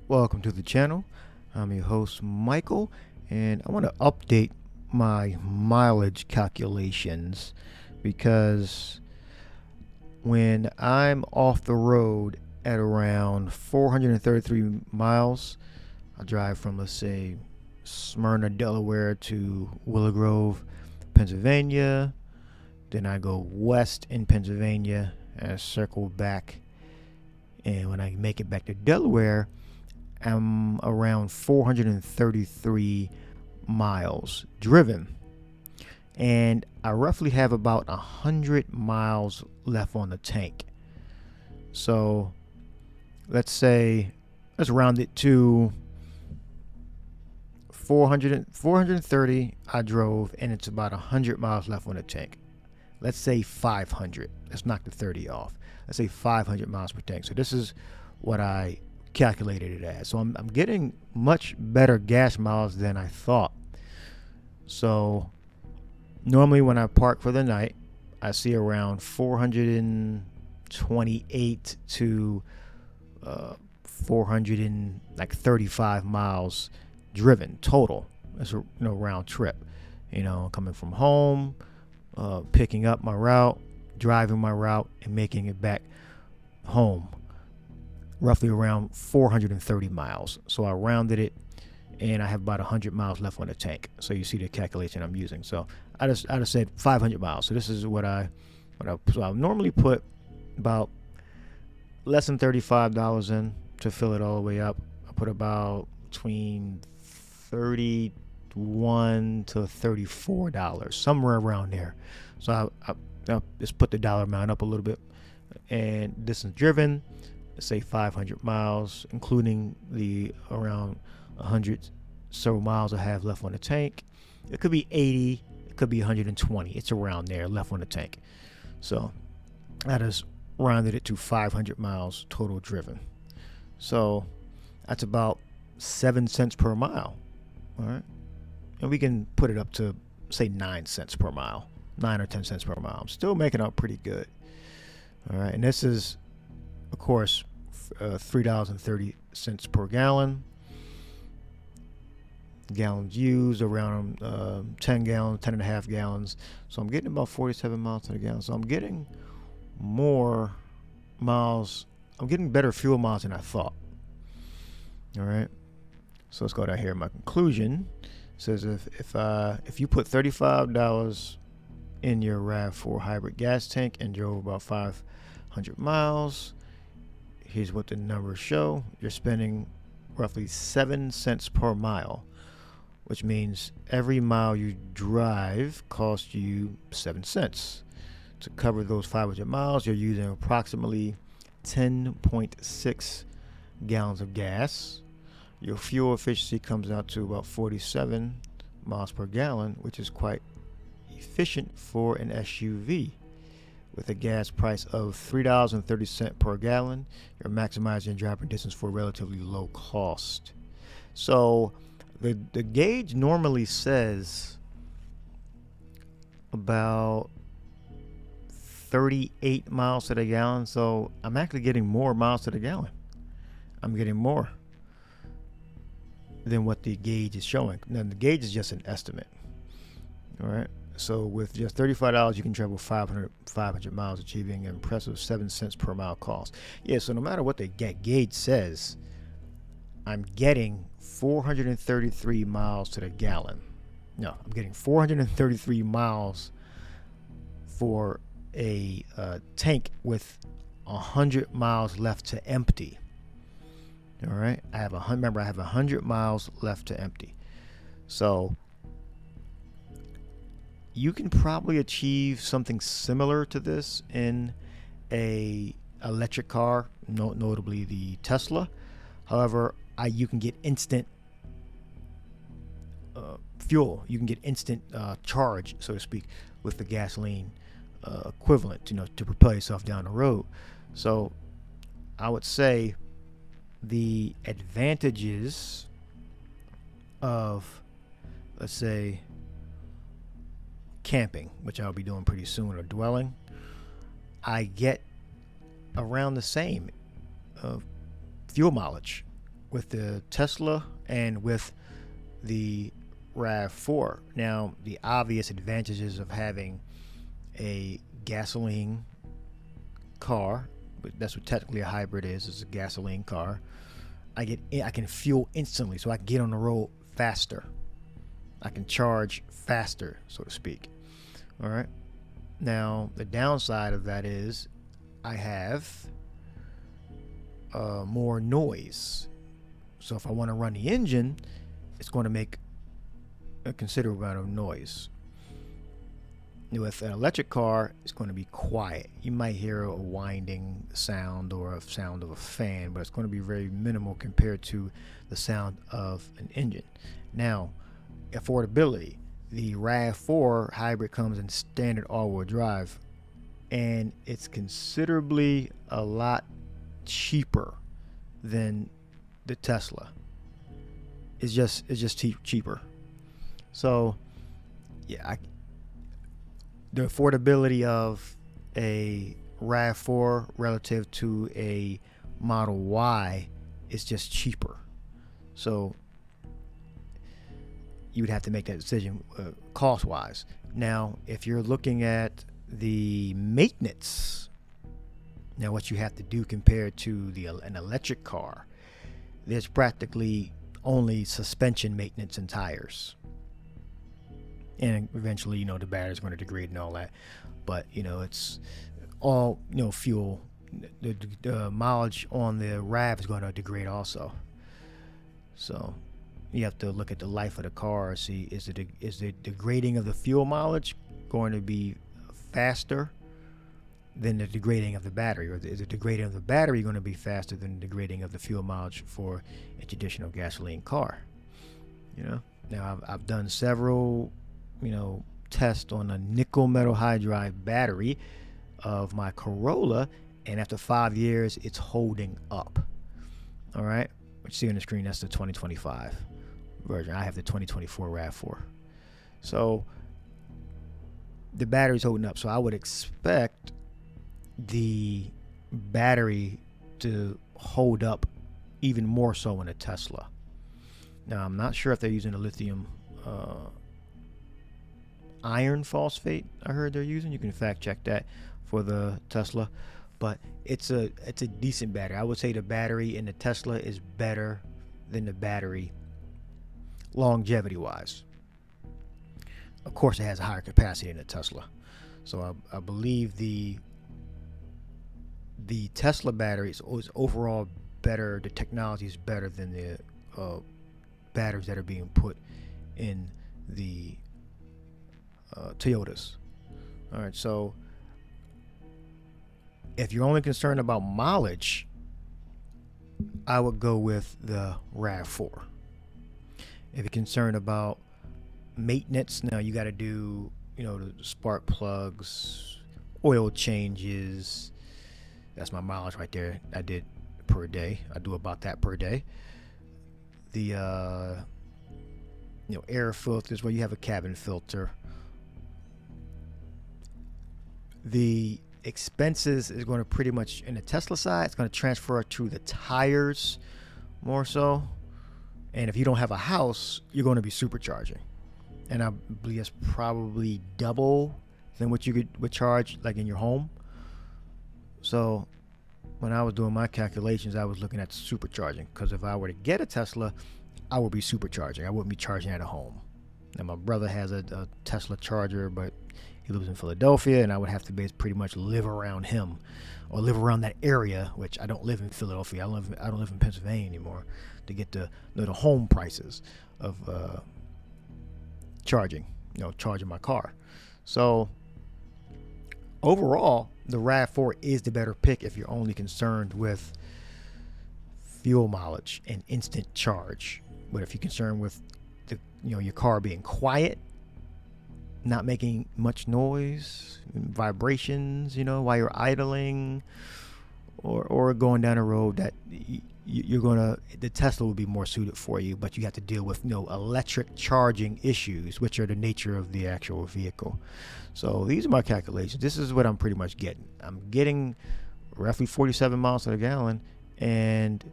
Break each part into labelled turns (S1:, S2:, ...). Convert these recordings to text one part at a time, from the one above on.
S1: Welcome to the channel. I'm your host Michael, and I want to update my mileage calculations because when I'm off the road at around 433 miles, I drive from, let's say, Smyrna, Delaware to Willow Grove, Pennsylvania. Then I go west in Pennsylvania and I circle back. And when I make it back to Delaware, I'm around 433 miles driven. And I roughly have about 100 miles left on the tank. So let's round it to 430 I drove, and it's about 100 miles left on the tank. Let's say 500. Let's knock the 30 off. Let's say 500 miles per tank. So this is what I calculated it as. So I'm getting much better gas miles than I thought. So normally when I park for the night, I see around 428 to 435 miles driven total. That's a round trip. Coming from home, picking up my route, driving my route, and making it back home. Roughly around 430 miles. So I rounded it, and I have about 100 miles left on the tank. So you see the calculation I'm using. So I just said 500 miles. So this is what I normally put about less than $35 in to fill it all the way up. I put about between $31 to $34, somewhere around there. So I just put the dollar amount up a little bit. And distance driven, let's say 500 miles, including the around 100 so miles I have left on the tank. It could be 80, it could be 120. It's around there left on the tank. So I just rounded it to 500 miles total driven. So that's about 7 cents per mile. All right. And we can put it up to, say, 9 cents per mile, 9 or 10 cents per mile. I'm still making out pretty good. All right. And this is, of course, $3.30 per gallon. Gallons used around 10 gallons, 10 and a half gallons. So I'm getting about 47 miles to the gallon. So I'm getting more miles. I'm getting better fuel miles than I thought. All right. So let's go down here. My conclusion says if you put $35 in your RAV4 Hybrid gas tank and drove about 500 miles, here's what the numbers show. You're spending roughly 7 cents per mile, which means every mile you drive costs you 7 cents. To cover those 500 miles, you're using approximately 10.6 gallons of gas. Your fuel efficiency comes out to about 47 miles per gallon, which is quite efficient for an SUV. With a gas price of $3.30 per gallon, you're maximizing driving distance for relatively low cost. So the gauge normally says about 38 miles to the gallon. So I'm actually getting more miles to the gallon. I'm getting more than what the gauge is showing. Now the gauge is just an estimate. All right. So with just $35, you can travel 500 miles, achieving an impressive 7 cents per mile cost. Yeah, so no matter what the gauge says, I'm getting 433 miles to the gallon. No, I'm getting 433 miles for a tank with 100 miles left to empty. All right, I have 100 miles left to empty. So you can probably achieve something similar to this in a electric car, notably the Tesla. However, you can get instant fuel. You can get instant charge, so to speak, with the gasoline equivalent, to propel yourself down the road. So I would say the advantages of, let's say, camping, which I'll be doing pretty soon, or dwelling, I get around the same fuel mileage with the Tesla and with the RAV4. Now, the obvious advantages of having a gasoline car, but that's what technically a hybrid is a gasoline car. I can fuel instantly, so I can get on the road faster. I can charge faster, so to speak. All right. Now, the downside of that is I have more noise. So if I want to run the engine, it's going to make a considerable amount of noise. With an electric car, it's going to be quiet. You might hear a winding sound or a sound of a fan, but it's going to be very minimal compared to the sound of an engine. Now, affordability. The RAV4 Hybrid comes in standard all-wheel drive, and it's considerably a lot cheaper than the Tesla. It's just cheaper. So, yeah, the affordability of a RAV4 relative to a Model Y is just cheaper. So you would have to make that decision cost-wise. Now, if you're looking at the maintenance, now what you have to do compared to an electric car, there's practically only suspension maintenance and tires. And eventually, the battery's going to degrade and all that. But, it's all, fuel. The mileage on the RAV is going to degrade also. So you have to look at the life of the car. See, is the degrading of the fuel mileage going to be faster than the degrading of the battery? Or is the degrading of the battery going to be faster than the degrading of the fuel mileage for a traditional gasoline car? Now I've done several test on a nickel metal hydride battery of my Corolla, and after 5 years it's holding up. All right, what you see on the screen, that's the 2025 version. I have the 2024 RAV4. So the battery's holding up, so I would expect the battery to hold up even more so in a Tesla. Now, I'm not sure if they're using a lithium iron phosphate. I heard they're using. You can fact check that for the Tesla, but it's a decent battery. I would say the battery in the Tesla is better than the battery longevity wise. Of course, it has a higher capacity in the Tesla, so I believe the Tesla battery is overall better. The technology is better than the batteries that are being put in the Toyotas. All right, so if you're only concerned about mileage, I would go with the RAV4. If you're concerned about maintenance, now you got to do, the spark plugs, oil changes. That's my mileage right there. I did per day. I do about that per day. The air filters, where you have a cabin filter. The expenses is going to pretty much, in the Tesla side, it's going to transfer to the tires more so. And if you don't have a house, you're going to be supercharging. And I believe it's probably double than what you would charge like in your home. So when I was doing my calculations, I was looking at supercharging, because if I were to get a Tesla, I would be supercharging. I wouldn't be charging at home. Now, my brother has a Tesla charger, but he lives in Philadelphia, and I would have to pretty much live around him or live around that area, which I don't live in Philadelphia. I don't live in Pennsylvania anymore, to get the home prices of charging my car. So overall, the RAV4 is the better pick if you're only concerned with fuel mileage and instant charge. But if you're concerned with your car being quiet, not making much noise, vibrations, while you're idling, or going down a road, that the Tesla will be more suited for you. But you have to deal with electric charging issues, which are the nature of the actual vehicle. So these are my calculations. This is what I'm pretty much getting. I'm getting roughly 47 miles to the gallon, and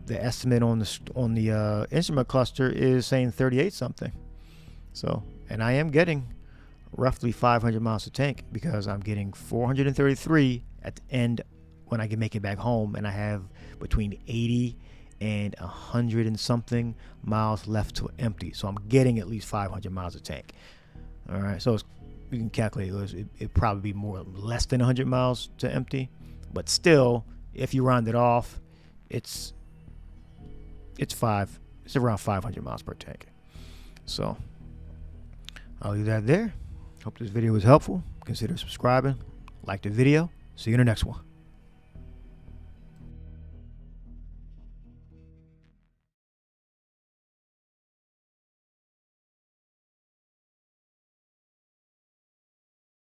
S1: the estimate on the instrument cluster is saying 38 something. So, and I am getting roughly 500 miles to tank, because I'm getting 433 at the end when I can make it back home, and I have between 80 and 100 and something miles left to empty. So I'm getting at least 500 miles of tank. All right, so you can calculate it probably be less than 100 miles to empty, but still, if you round it off, it's around 500 miles per tank. So I'll leave that there. Hope this video was helpful. Consider subscribing, like the video. See you in the next one.